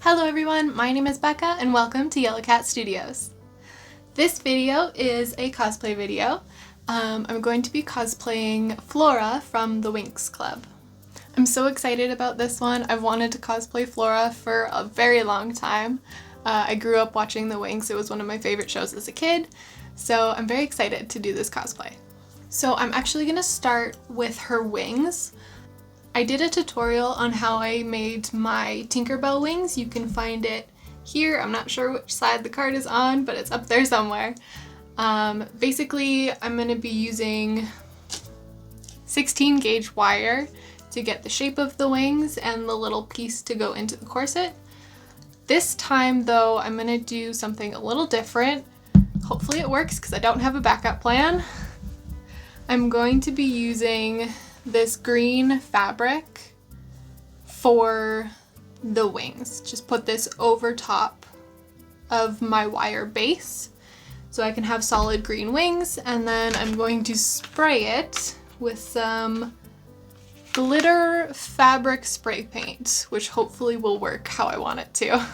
Hello everyone, my name is Becca and welcome to Yellow Cat Studios. This video is a cosplay video. I'm going to be cosplaying Flora from the Winx Club. I'm so excited about this one. I've wanted to cosplay Flora for a very long time. I grew up watching the Winx. It was one of my favorite shows as a kid, so I'm very excited to do this cosplay. So I'm actually going to start with her wings. I did a tutorial on how I made my Tinkerbell wings. You can find it here. I'm not sure which side the card is on, but it's up there somewhere. Basically, I'm going to be using 16 gauge wire to get the shape of the wings and the little piece to go into the corset. This time though, I'm going to do something a little different. Hopefully it works because I don't have a backup plan. I'm going to be using this green fabric for the wings. Just put this over top of my wire base so I can have solid green wings, and then I'm going to spray it with some glitter fabric spray paint, which hopefully will work how I want it to.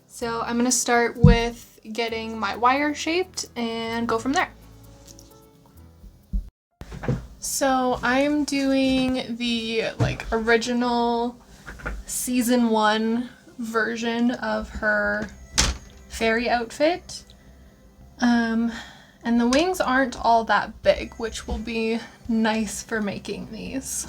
So I'm gonna start with getting my wire shaped and go from there. So I'm doing the original season 1 version of her fairy outfit. And the wings aren't all that big, which will be nice for making these.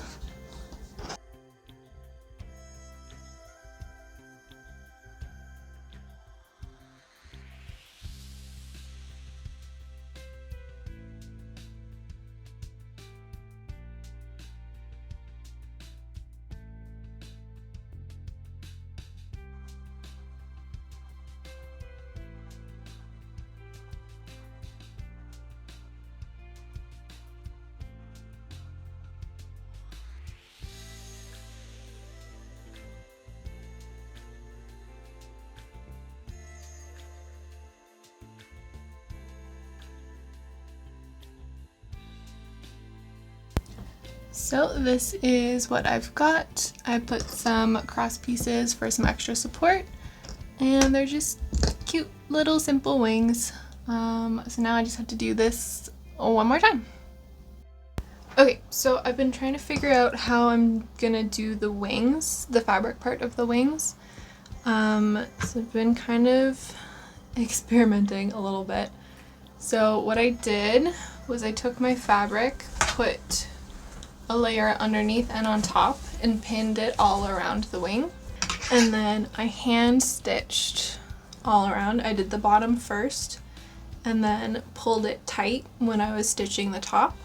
So this is what I've got. I put some cross pieces for some extra support, and they're just cute little simple wings. So now I just have to do this one more time. Okay, so I've been trying to figure out how I'm gonna do the wings, the fabric part of the wings. So I've been kind of experimenting a little bit. So what I did was I took my fabric, put a layer underneath and on top, and pinned it all around the wing. And then I hand stitched all around. I did the bottom first and then pulled it tight when I was stitching the top.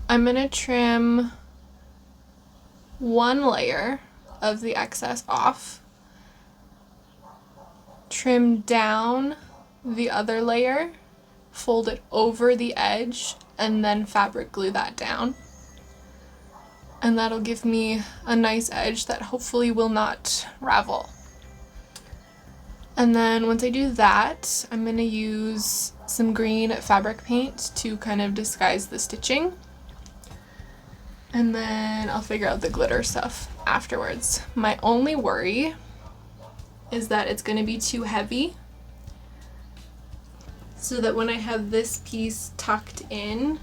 I'm gonna trim one layer of the excess off, trim down the other layer, fold it over the edge, and then fabric glue that down. And that'll give me a nice edge that hopefully will not ravel. And then once I do that, I'm going to use some green fabric paint to kind of disguise the stitching. And then I'll figure out the glitter stuff afterwards. My only worry is that it's going to be too heavy, so that when I have this piece tucked in,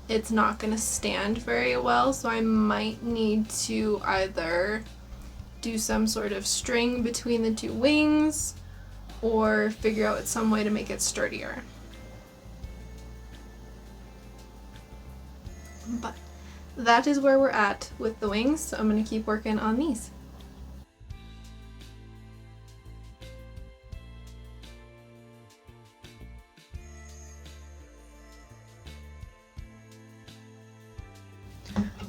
it's not going to stand very well. So I might need to either do some sort of string between the two wings or figure out some way to make it sturdier. But that is where we're at with the wings, so I'm going to keep working on these.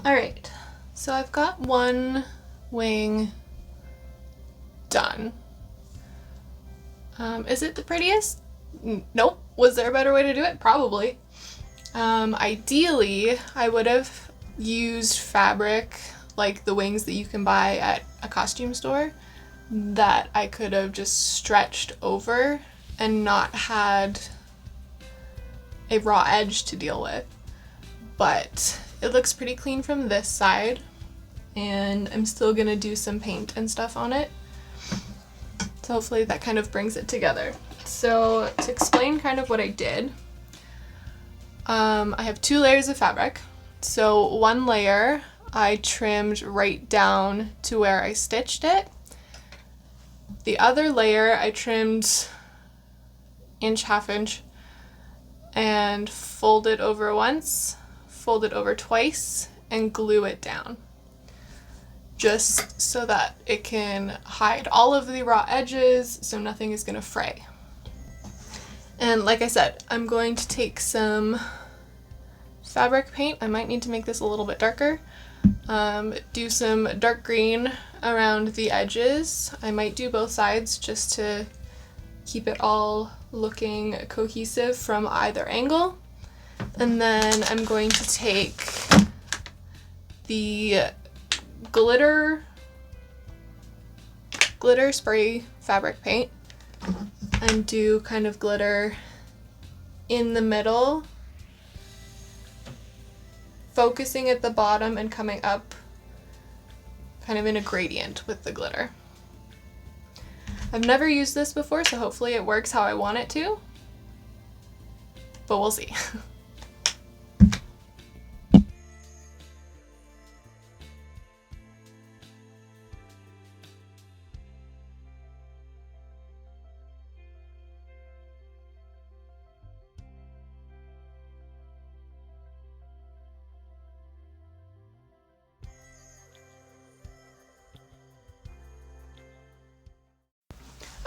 Alright, so I've got one wing done. Is it the prettiest? Nope. Was there a better way to do it? Probably. Ideally, I would have used fabric like the wings that you can buy at a costume store, that I could have just stretched over and not had a raw edge to deal with. But it looks pretty clean from this side, and I'm still gonna do some paint and stuff on it. So hopefully that kind of brings it together. So to explain kind of what I did, I have 2 layers of fabric. So one layer I trimmed right down to where I stitched it. The other layer I trimmed inch, half inch, and folded over once, folded over twice, and glue it down, just so that it can hide all of the raw edges so nothing is going to fray. And like I said, I'm going to take some fabric paint. I might need to make this a little bit darker. Do some dark green around the edges. I might do both sides just to keep it all looking cohesive from either angle. And then I'm going to take the glitter spray fabric paint and do kind of glitter in the middle, focusing at the bottom and coming up kind of in a gradient with the glitter. I've never used this before, so hopefully it works how I want it to, but we'll see.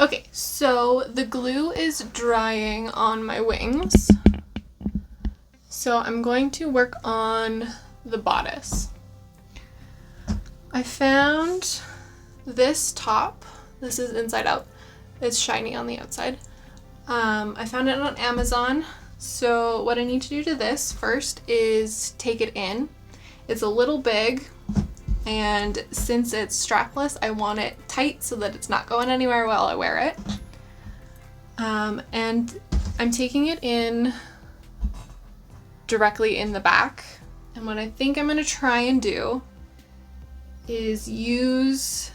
Okay, so the glue is drying on my wings. So I'm going to work on the bodice. I found this top. This is inside out. It's shiny on the outside. I found it on Amazon. So what I need to do to this first is take it in. It's a little big, and since it's strapless, I want it tight so that it's not going anywhere while I wear it. And I'm taking it in directly in the back. And what I think I'm going to try and do is use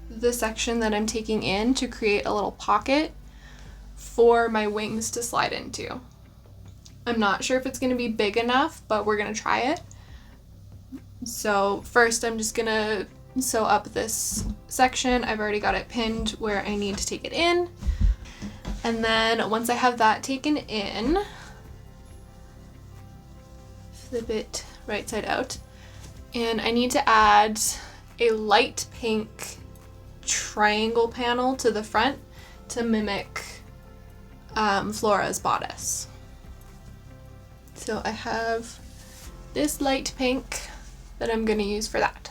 the section that I'm taking in to create a little pocket for my wings to slide into. I'm not sure if it's going to be big enough, but we're going to try it. So first I'm just gonna sew up this section. I've already got it pinned where I need to take it in. And then once I have that taken in, flip it right side out. And I need to add a light pink triangle panel to the front to mimic Flora's bodice. So I have this light pink that I'm going to use for that.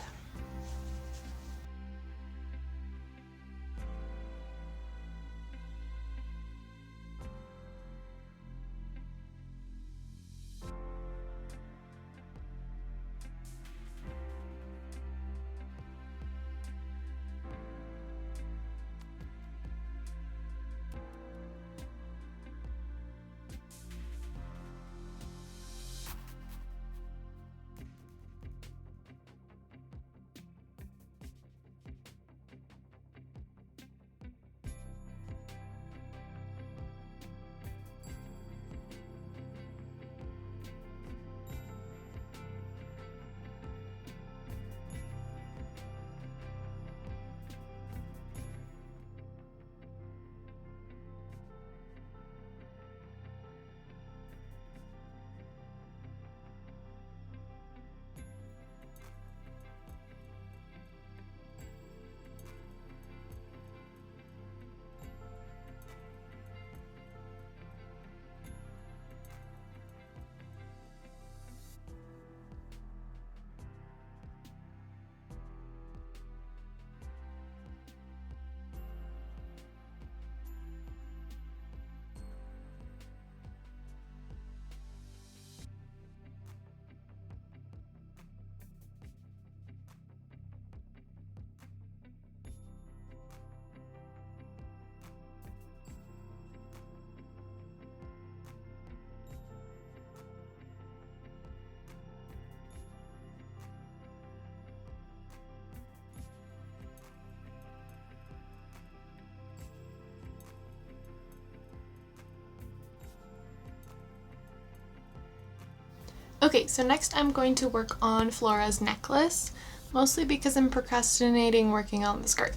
Okay, so next I'm going to work on Flora's necklace, mostly because I'm procrastinating working on the skirt.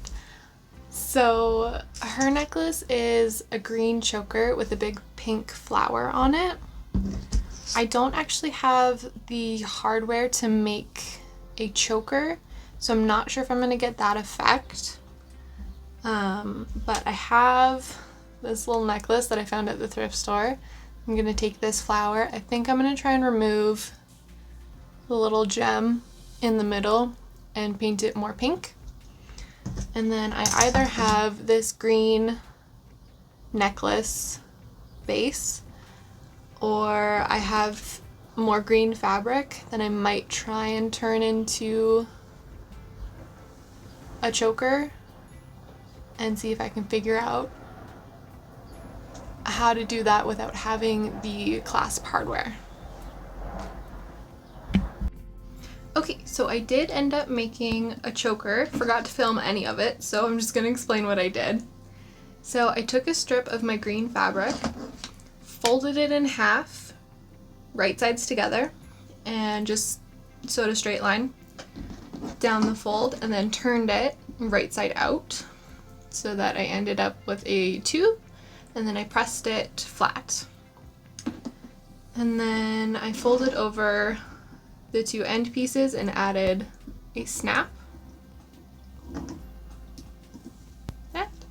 So her necklace is a green choker with a big pink flower on it. I don't actually have the hardware to make a choker, so I'm not sure if I'm going to get that effect. But I have this little necklace that I found at the thrift store. I'm going to take this flower. I think I'm going to try and remove the little gem in the middle and paint it more pink. And then I either have this green necklace base, or I have more green fabric that I might try and turn into a choker and see if I can figure out how to do that without having the clasp hardware. Okay, so I did end up making a choker. Forgot to film any of it, so I'm just going to explain what I did. So I took a strip of my green fabric, folded it in half, right sides together, and just sewed a straight line down the fold, and then turned it right side out so that I ended up with a tube, and then I pressed it flat. And then I folded over the two end pieces and added a snap.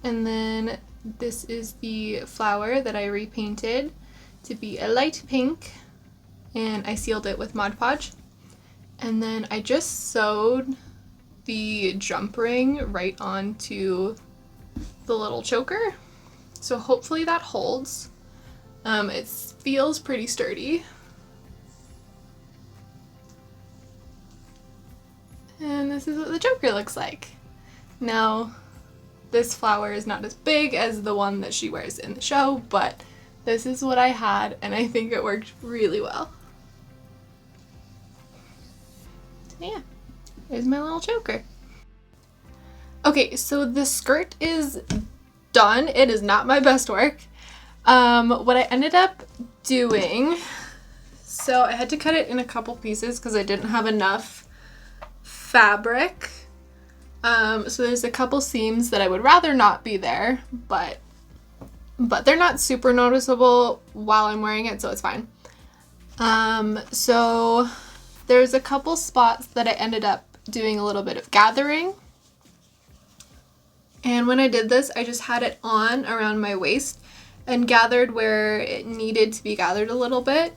And then this is the flower that I repainted to be a light pink, and I sealed it with Mod Podge. And then I just sewed the jump ring right onto the little choker, so hopefully that holds. It feels pretty sturdy. And this is what the choker looks like. Now, this flower is not as big as the one that she wears in the show, but this is what I had, and I think it worked really well. So yeah, there's my little choker. Okay, so the skirt is done. It is not my best work. What I ended up doing, so I had to cut it in a couple pieces because I didn't have enough fabric. So there's a couple seams that I would rather not be there, but they're not super noticeable while I'm wearing it, so it's fine. So there's a couple spots that I ended up doing a little bit of gathering. And when I did this, I just had it on around my waist and gathered where it needed to be gathered a little bit.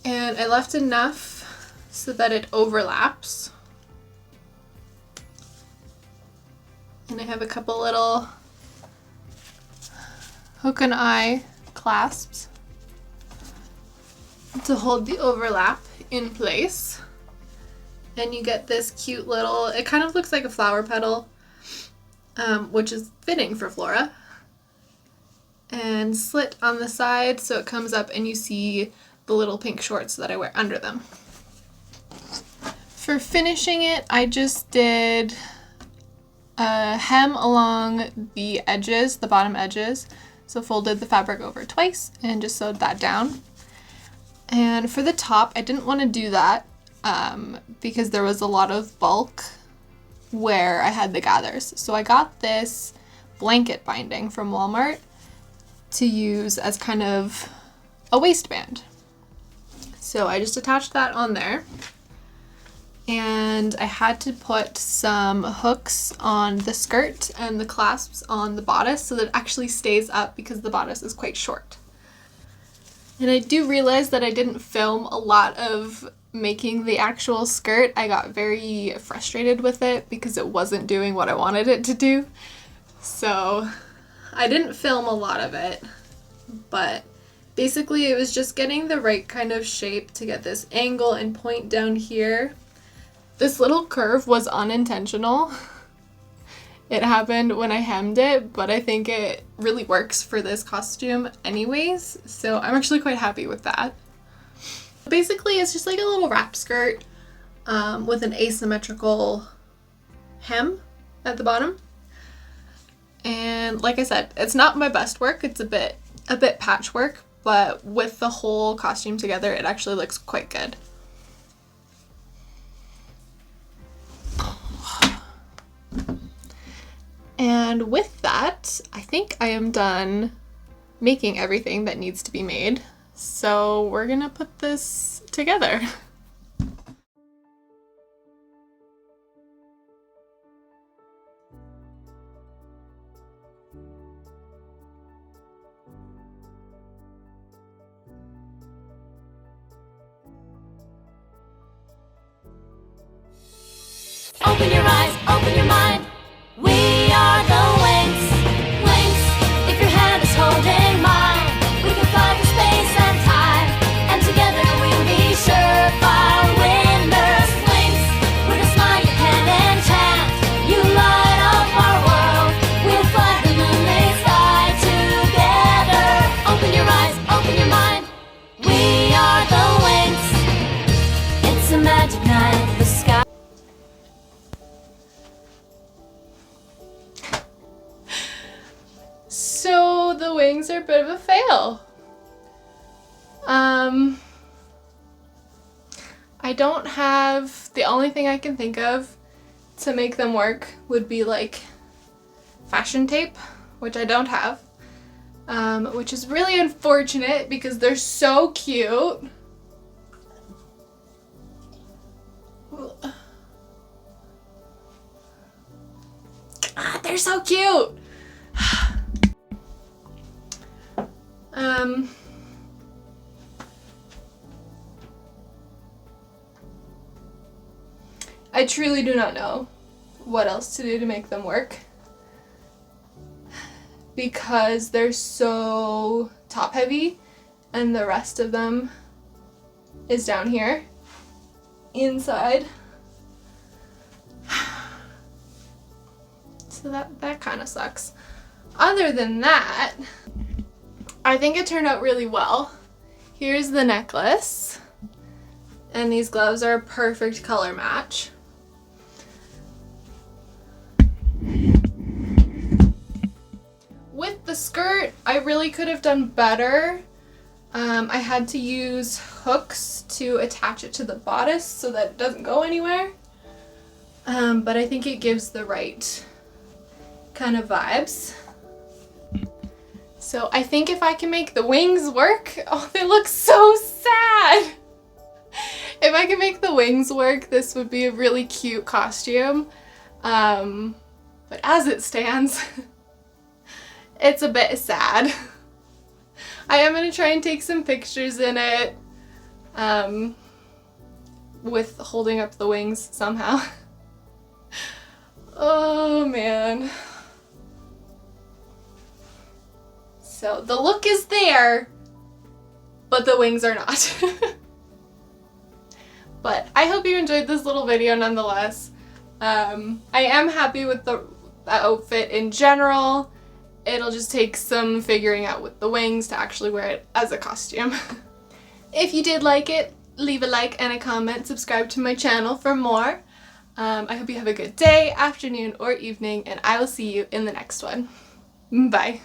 And I left enough so that it overlaps. And I have a couple little hook and eye clasps to hold the overlap in place. And you get this cute little, it kind of looks like a flower petal, which is fitting for Flora. And slit on the side so it comes up and you see the little pink shorts that I wear under them. For finishing it, I just did a hem along the edges, the bottom edges. So folded the fabric over twice and just sewed that down. And for the top, I didn't want to do that because there was a lot of bulk where I had the gathers. So I got this blanket binding from Walmart to use as kind of a waistband. So I just attached that on there. And I had to put some hooks on the skirt and the clasps on the bodice so that it actually stays up because the bodice is quite short. And I do realize that I didn't film a lot of making the actual skirt. I got very frustrated with it because it wasn't doing what I wanted it to do. So I didn't film a lot of it, but basically it was just getting the right kind of shape to get this angle and point down here. This little curve was unintentional. It happened when I hemmed it, but I think it really works for this costume anyways, so I'm actually quite happy with that. Basically, it's just like a little wrap skirt with an asymmetrical hem at the bottom. And like I said, it's not my best work. It's a bit patchwork, but with the whole costume together, it actually looks quite good. And with that, I think I am done making everything that needs to be made. So we're gonna put this together. Open your eyes, open your mind. We are the Winx. Winx, if your hand is holding mine, we can fly through space and time, and together we'll be surefire winners. Winx, with a smile you can enchant. You light up our world. We'll fly the moonlit sky together. Open your eyes, open your mind. We are the Winx. It's a magic night. The sky. So the wings are a bit of a fail. I don't have, the only thing I can think of to make them work would be like fashion tape, which I don't have, which is really unfortunate because they're so cute. They're so cute. I truly do not know what else to do to make them work because they're so top heavy and the rest of them is down here inside. So that kind of sucks. Other than that, I think it turned out really well. Here's the necklace, and these gloves are a perfect color match. With the skirt, I really could have done better. I had to use hooks to attach it to the bodice so that it doesn't go anywhere. But I think it gives the right kind of vibes. So I think if I can make the wings work, oh, they look so sad. If I can make the wings work, this would be a really cute costume. But as it stands, it's a bit sad. I am going to try and take some pictures in it with holding up the wings somehow. Oh man. So the look is there, but the wings are not. But I hope you enjoyed this little video nonetheless. I am happy with the outfit in general. It'll just take some figuring out with the wings to actually wear it as a costume. If you did like it, leave a like and a comment, subscribe to my channel for more. I hope you have a good day, afternoon, or evening, and I will see you in the next one. Bye.